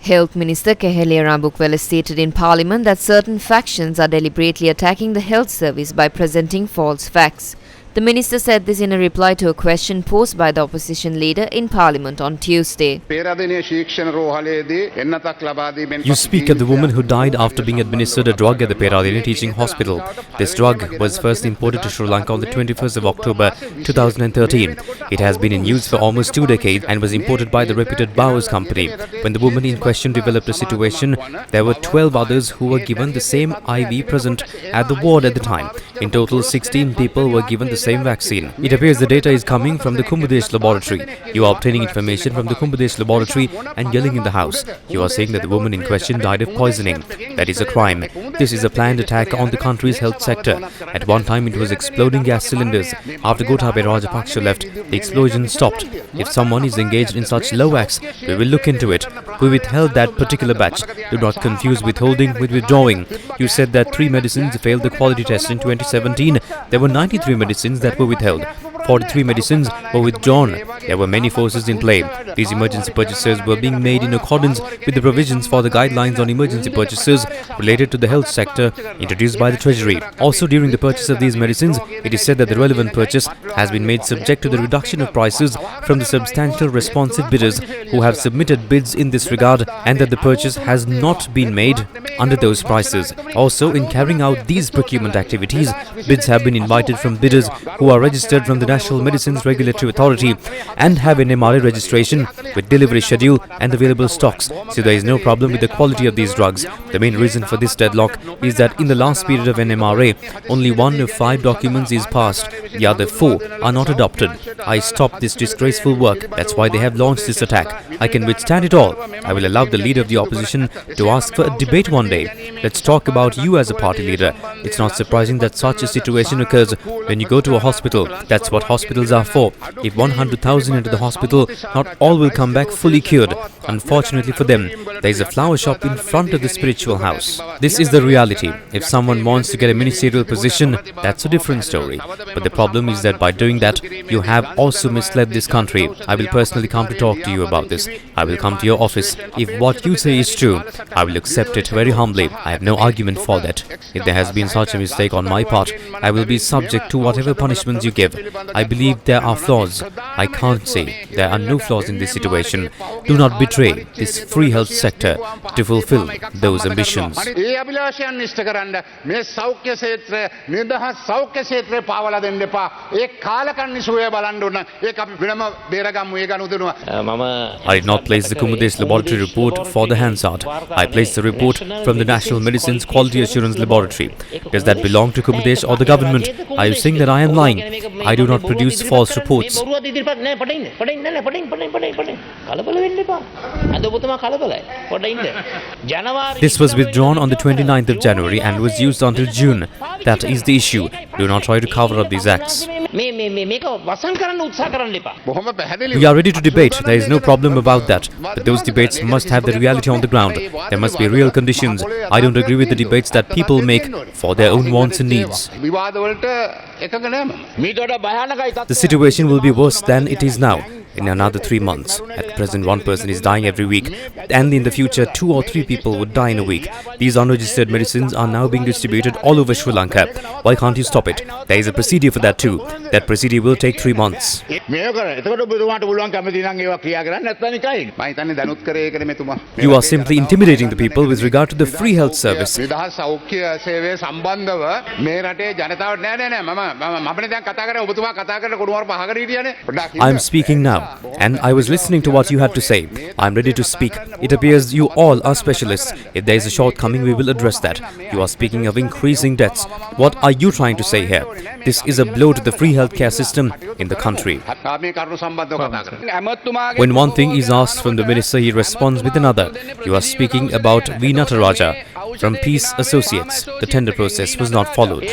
Health Minister Keheliya stated in Parliament that certain factions are deliberately attacking the health service by presenting false facts. The minister said this in a reply to a question posed by the opposition leader in Parliament on Tuesday. You speak of the woman who died after being administered a drug at the Peradeniya Teaching Hospital. This drug was first imported to Sri Lanka on the 21st of October 2013. It has been in use for almost 2 decades and was imported by the reputed Bowers company. When the woman in question developed a situation, there were 12 others who were given the same IV present at the ward at the time. In total, 16 people were given the same vaccine. It appears the data is coming from the Kumbadesh laboratory. You are obtaining information from the Kumbadesh laboratory and yelling in the house. You are saying that the woman in question died of poisoning. That is a crime. This is a planned attack on the country's health sector. At one time it was exploding gas cylinders. After Gotabaya Rajapaksa left, the explosion stopped. If someone is engaged in such low acts, we will look into it. We withheld that particular batch. Do not confuse withholding with withdrawing. You said that 3 medicines failed the quality test in 2017. There were 93 medicines that were withheld. 43 medicines were withdrawn. There were many forces in play. These emergency purchases were being made in accordance with the provisions for the guidelines on emergency purchases related to the health sector introduced by the Treasury. Also, during the purchase of these medicines, it is said that the relevant purchase has been made subject to the reduction of prices from the substantial responsive bidders who have submitted bids in this regard, and that the purchase has not been made under those prices. Also, in carrying out these procurement activities, bids have been invited from bidders who are registered from the National Medicines Regulatory Authority and have an MRA registration with delivery schedule and available stocks, so there is no problem with the quality of these drugs. The main reason for this deadlock is that in the last period of an MRA, only 1 of 5 documents is passed. The other 4 are not adopted. I stopped this disgraceful work. That's why they have launched this attack. I can withstand it all. I will allow the leader of the opposition to ask for a debate one day. Let's talk about you as a party leader. It's not surprising that such a situation occurs when you go to a hospital. That's what hospitals are for. If 100,000 enter the hospital, not all will come back fully cured. Unfortunately for them, there is a flower shop in front of the spiritual house. This is the reality. If someone wants to get a ministerial position, that's a different story. But the problem is that by doing that, you have also misled this country. I will personally come to talk to you about this. I will come to your office. If what you say is true, I will accept it very humbly. I have no argument for that. If there has been such a mistake on my part, I will be subject to whatever punishments you give. I believe there are flaws. I can't say there are no flaws in this situation. Do not betray this free health sector to fulfill those ambitions. I did not place the Kumbadesh laboratory report for the Hansard. I placed the report from the National Medicines Quality Assurance Laboratory. Does that belong to Kumbadesh or the government? Are you saying that I am lying? I do not produce false reports. This was withdrawn on the 29th of January and was used until June. That is the issue. Do not try to cover up these acts. We are ready to debate. There is no problem about that. But those debates must have the reality on the ground. There must be real conditions. I don't agree with the debates that people make for their own wants and needs. The situation will be worse than it is now. In another 3 months. At present, 1 person is dying every week, and in the future 2 or 3 people would die in a week. These unregistered medicines are now being distributed all over Sri Lanka. Why can't you stop it? There is a procedure for that too. That procedure will take 3 months. You are simply intimidating the people with regard to the free health service. I am speaking now. And I was listening to what you had to say. I am ready to speak. It appears you all are specialists. If there is a shortcoming, we will address that. You are speaking of increasing deaths. What are you trying to say here? This is a blow to the free healthcare system in the country. When one thing is asked from the minister, he responds with another. You are speaking about V. Nataraja from Peace Associates. The tender process was not followed.